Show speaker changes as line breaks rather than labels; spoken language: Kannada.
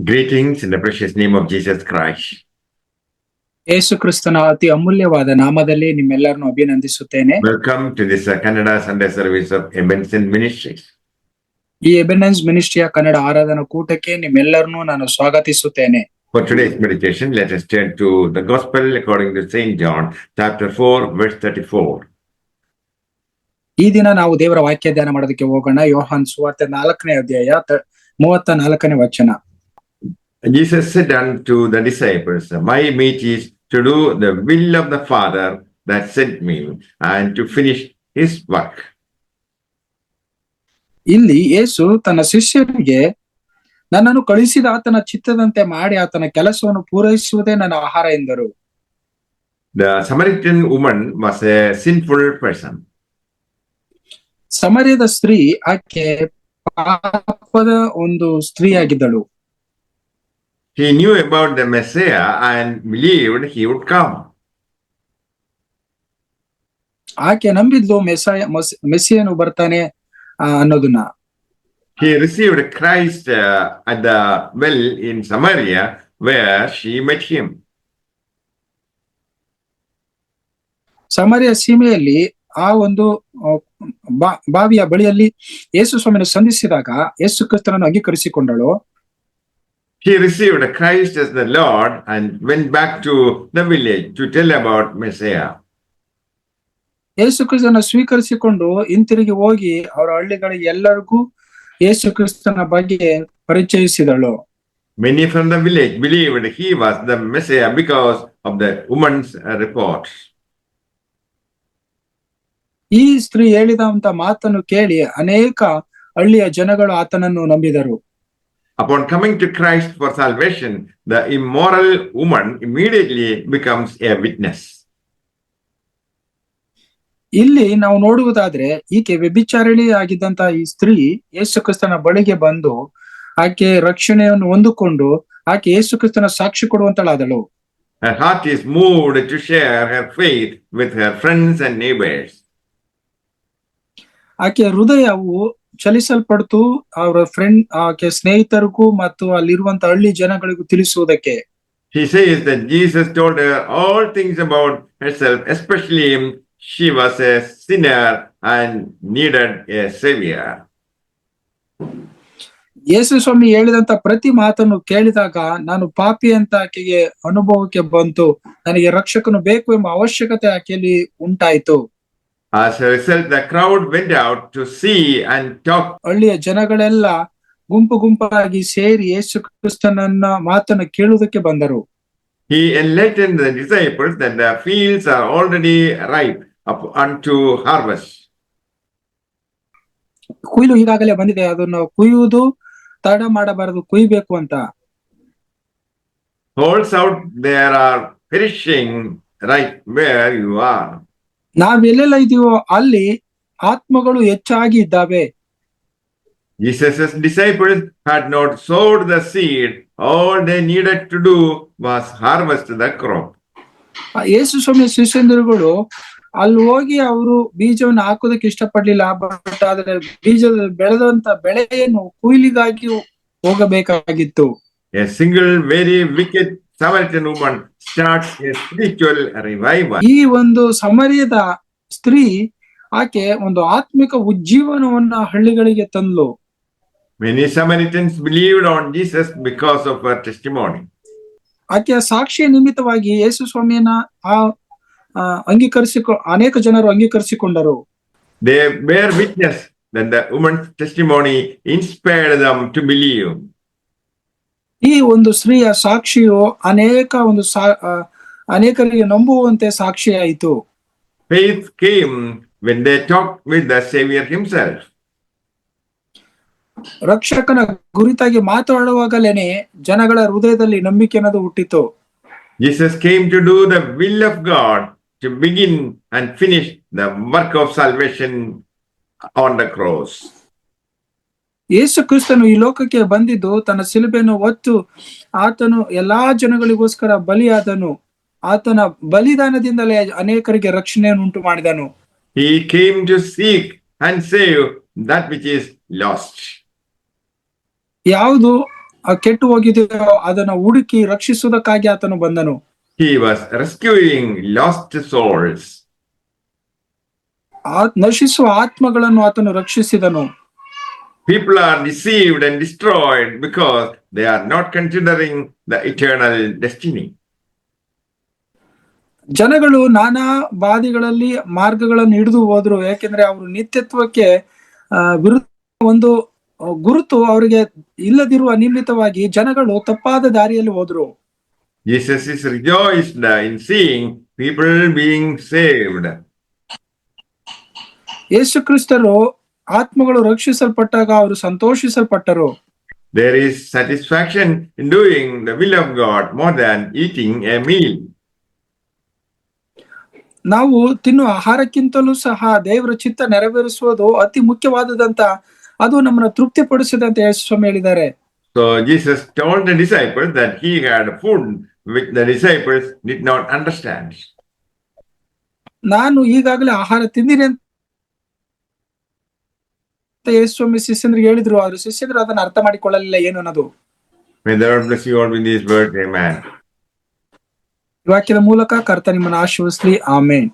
Greetings in the precious name of Jesus Christ.
ಯೇಸು ಕ್ರಿಸ್ತನ ಅತಿ ಅಮೂಲ್ಯವಾದ ನಾಮದಲ್ಲಿ ನಿಮ್ಮೆಲ್ಲರನ್ನು ಅಭಿನಂದಿಸುತ್ತೇನೆ.
Welcome to this Kannada Sunday service of Ebenezer Ministries.
ಈ ಎಬೆನೆನ್ಸ್ ಮಿನಿಸ್ಟ್ರಿಯ ಕನ್ನಡ ಆರಾಧನಾ ಕೂಟಕ್ಕೆ ನಿಮ್ಮೆಲ್ಲರನ್ನು ನಾನು ಸ್ವಾಗತಿಸುತ್ತೇನೆ.
For today's meditation, let us turn to the Gospel according to Saint John, chapter 4, verse 34.
ಈ ದಿನ ನಾವು ದೇವರ ವಾಕ್ಯ ಧ್ಯಾನ ಮಾಡೋದಕ್ಕೆ ಹೋಗೋಣ. ಯೋಹಾನ್ ಸುವಾರ್ತೆ 4ನೇ ಅಧ್ಯಾಯ 34ನೇ ವಚನ.
Jesus said unto the disciples, My meat is to do the will of the Father that sent me, and to finish his work.
ಇಲ್ಲಿ ಯೇಸು ತನ್ನ ಶಿಷ್ಯರಿಗೆ ನನ್ನನ್ನು ಕಳುಹಿಸಿದ ಆತನ ಚಿತ್ತದಂತೆ ಮಾಡಿ ಆತನ ಕೆಲಸವನ್ನು ಪೂರೈಸುವುದೇ ನನ್ನ ಆಹಾರ ಎಂದರು.
The Samaritan woman was a sinful person.
ಸಮರ್ಯದ ಸ್ತ್ರೀ ಆಕೆ ಪಾಪದ ಒಂದು ಸ್ತ್ರೀಯಾಗಿದ್ದಳು.
He knew about the Messiah and believed he would come.
ಆಕೆ ನಂಬಿದ್ಲು ಮೆಸ್ಸಿಯನು ಬರ್ತಾನೆ ಅನ್ನೋದನ್ನ.
He received Christ at the well in Samaria where she met him.
ಸಮರ್ಯ ಸೀಮೆಯಲ್ಲಿ ಆ ಒಂದು ಬಾವಿಯ ಬಳಿಯಲ್ಲಿ ಯೇಸು ಸ್ವಾಮಿಯನ್ನು ಸಂಧಿಸಿದಾಗ ಯೇಸು ಕ್ರಿಸ್ತನನ್ನು ಅಂಗೀಕರಿಸಿಕೊಂಡಳು.
He received Christ as the Lord and went back to the village to tell about Messiah.
ಯೇಸು ಕ್ರಿಸ್ತನ ಸ್ವೀಕರಿಸಿಕೊಂಡು ಹಿಂತಿರುಗಿ ಹೋಗಿ ಅವರ ಹಳ್ಳಿಗಳಿಗೆ ಎಲ್ಲರಿಗೂ ಯೇಸು ಕ್ರಿಸ್ತನ ಬಗ್ಗೆ ಪರಿಚಯಿಸಿದಳು.
Many from the village believed he was the Messiah because of the woman's report.
ಈ ಸ್ತ್ರೀ ಹೇಳಿದಂತ ಮಾತನ್ನು ಕೇಳಿ ಅನೇಕ ಹಳ್ಳಿಯ ಜನಗಳು ಆತನನ್ನು ನಂಬಿದರು.
Upon coming to Christ for salvation, the immoral woman immediately becomes a witness.
ಇಲ್ಲಿ ನಾವು ನೋಡುವುದಾದ್ರೆ ಈಕೆ ವ್ಯಭಿಚಾರಿಣಿ ಆಗಿದ್ದಂತ ಈ ಸ್ತ್ರೀ ಯೇಸು ಕ್ರಿಸ್ತನ ಬಳಿಗೆ ಬಂದು ಆಕೆ ರಕ್ಷಣೆಯನ್ನು ಹೊಂದಿಕೊಂಡು ಆಕೆ ಯೇಸು ಕ್ರಿಸ್ತನ ಸಾಕ್ಷಿ ಕೊಡುವಂತಳಾದಳು.
Her heart is moved to share her faith with her friends and neighbors.
ಆಕೆ ಹೃದಯವು ಚಲಿಸಲ್ಪಡ್ತು ಆಕೆ ಸ್ನೇಹಿತರಿಗೂ ಮತ್ತು ಅಲ್ಲಿರುವಂತ ಹಳ್ಳಿ ಜನಗಳಿಗೂ ತಿಳಿಸುವುದಕ್ಕೆ.
He says that Jesus told her all things about herself, especially she was a sinner and needed a savior.
ಯೇಸು ಸ್ವಾಮಿ ಹೇಳಿದಂತ ಪ್ರತಿ ಮಾತನ್ನು ಕೇಳಿದಾಗ ನಾನು ಪಾಪಿ ಅಂತ ಆಕೆಗೆ ಅನುಭವಕ್ಕೆ ಬಂತು, ನನಗೆ ರಕ್ಷಕನು ಬೇಕು ಎಂಬ ಅವಶ್ಯಕತೆ ಆಕೆಯಲ್ಲಿ ಉಂಟಾಯಿತು.
As a result, the crowd went out to see and talk.
ಹಳ್ಳಿಯ ಜನಗಳೆಲ್ಲ ಗುಂಪಾಗಿ ಸೇರಿ ಯೇಸು ಕ್ರಿಸ್ತನನ್ನ ಮಾತನ್ನು ಕೇಳುವುದಕ್ಕೆ ಬಂದರು.
He enlightened the disciples that the fields are already ripe up unto harvest.
ಕೊಯ್ಲು ಈಗಾಗಲೇ ಬಂದಿದೆ, ಅದನ್ನು ಕುಯ್ಯುವುದು ತಡ ಮಾಡಬಾರದು, ಕುಯ್ಬೇಕು ಅಂತ.
Holes out there are perishing right where you are.
ನಾವೆಲ್ಲೆಲ್ಲ ಇದೀವೋ ಅಲ್ಲಿ ಆತ್ಮಗಳು ಹೆಚ್ಚಾಗಿ ಇದ್ದಾವೆ.
Jesus' disciples had not sowed the seed. All they needed to do was harvest the crop.
ಯೇಸು ಸ್ವಾಮಿ ಶಿಷ್ಯಂದಿರುಗಳು ಅಲ್ಲಿ ಹೋಗಿ ಅವರು ಬೀಜವನ್ನು ಹಾಕೋದಕ್ಕೆ ಇಷ್ಟಪಡ್ಲಿಲ್ಲ. ಬಟ್ ಆದ್ರೆ ಬೀಜದ ಬೆಳೆದಂತ ಬೆಳೆಯನ್ನು ಕೊಯ್ಲಿಗಾಗಿ ಹೋಗಬೇಕಾಗಿತ್ತು.
A single very wicked Samaritan woman starts a spiritual revival.
ಈ ಒಂದು ಸಮರ್ಯದ ಸ್ತ್ರೀ ಆಕೆ ಒಂದು ಆತ್ಮಿಕ ಉಜ್ಜೀವನವನ್ನ ಹಳ್ಳಿಗಳಿಗೆ ತಂದ್ಲು.
Many Samaritans believed on Jesus because of her testimony.
ಆಕೆಯ ಸಾಕ್ಷಿಯ ನಿಮಿತ್ತವಾಗಿ ಯೇಸು ಸ್ವಾಮಿಯನ್ನ ಅನೇಕ ಜನರು ಅಂಗೀಕರಿಸಿಕೊಂಡರು.
They bear witness that the woman's testimony inspired them to believe.
ಈ ಒಂದು ಸ್ತ್ರೀಯ ಸಾಕ್ಷಿಯು ಅನೇಕರಿಗೆ ನಂಬುವಂತೆ ಸಾಕ್ಷಿಯಾಯಿತು.
Faith came when they talked with the Savior himself.
ರಕ್ಷಕನ ಕುರಿತಾಗಿ ಮಾತಾಡುವಾಗಲೇನೆ ಜನಗಳ ಹೃದಯದಲ್ಲಿ ನಂಬಿಕೆ ಅನ್ನೋದು ಹುಟ್ಟಿತು.
Jesus came to do the will of God, to begin and finish the work of salvation on the cross.
ಯೇಸು ಕ್ರಿಸ್ತನು ಈ ಲೋಕಕ್ಕೆ ಬಂದಿದ್ದು ತನ್ನ ಶಿಲುಬೆಯನ್ನು ಹೊತ್ತು ಆತನು ಎಲ್ಲಾ ಜನಗಳಿಗೋಸ್ಕರ ಬಲಿಯಾದನು. ಆತನ ಬಲಿದಾನದಿಂದಲೇ ಅನೇಕರಿಗೆ ರಕ್ಷಣೆಯನ್ನು ಉಂಟು ಮಾಡಿದನು.
He came to seek and save that which is lost.
ಯಾವುದು ಕೆಟ್ಟು ಹೋಗಿದೆಯೋ ಅದನ್ನ ಹುಡುಕಿ ರಕ್ಷಿಸುವುದಕ್ಕಾಗಿ ಆತನು ಬಂದನು.
He was rescuing lost souls.
ನಶಿಸುವ ಆತ್ಮಗಳನ್ನು ಆತನು ರಕ್ಷಿಸಿದನು.
People are deceived and destroyed because they are not considering the eternal destiny.
ಜನಗಳು ನಾನಾ ಬಾಧೆಗಳಲ್ಲಿ ಮಾರ್ಗಗಳನ್ನು ಹಿಡಿದು ಹೋದ್ರು, ಯಾಕೆಂದ್ರೆ ಅವರು ನಿತ್ಯತ್ವಕ್ಕೆ ವಿರುದ್ಧ ಒಂದು ಗುರುತು ಅವರಿಗೆ ಇಲ್ಲದಿರುವ ನಿಮಿತ್ತವಾಗಿ ಜನಗಳು ತಪ್ಪಾದ ದಾರಿಯಲ್ಲಿ ಹೋದ್ರು.
Jesus is rejoiced in seeing people being saved.
ಯೇಸು ಕ್ರಿಸ್ತರು ಆತ್ಮಗಳು ರಕ್ಷಿಸಲ್ಪಟ್ಟಾಗ ಅವರು ಸಂತೋಷಿಸಲ್ಪಟ್ಟರು.
There is satisfaction in doing the will of God more than eating a meal.
ನಾವು ತಿನ್ನುವ ಆಹಾರಕ್ಕಿಂತಲೂ ಸಹ ದೇವರ ಚಿತ್ತ ನೆರವೇರಿಸುವುದು ಅತಿ ಮುಖ್ಯವಾದದಂತ, ಅದು ನಮ್ಮನ್ನ ತೃಪ್ತಿಪಡಿಸಿದೆ ಅಂತ ಯೇಸು ಸ್ವಾಮಿ ಹೇಳಿದ್ದಾರೆ.
So Jesus told the disciples that he had food which the disciples did not understand.
ನಾನು ಈಗಾಗಲೇ ಆಹಾರ ತಿಂದಿನಿ ಅಂತ ಯೇಸು ಸ್ವಾಮಿ ಶಿಷ್ಯಂದ್ರಿಗೆ ಹೇಳಿದ್ರು, ಆದ್ರೆ ಶಿಷ್ಯಂದ್ರು ಅದನ್ನ ಅರ್ಥ ಮಾಡಿಕೊಳ್ಳಲಿಲ್ಲ ಏನು ಅನ್ನೋದು.
May the Lord bless you all with these words. Amen.
ವಾಕ್ಯದ ಮೂಲಕ ಕರ್ತ ನಿಮ್ಮನ್ನು ಆಶೀರ್ವದಿಸಲಿ. ಆಮೇನ್.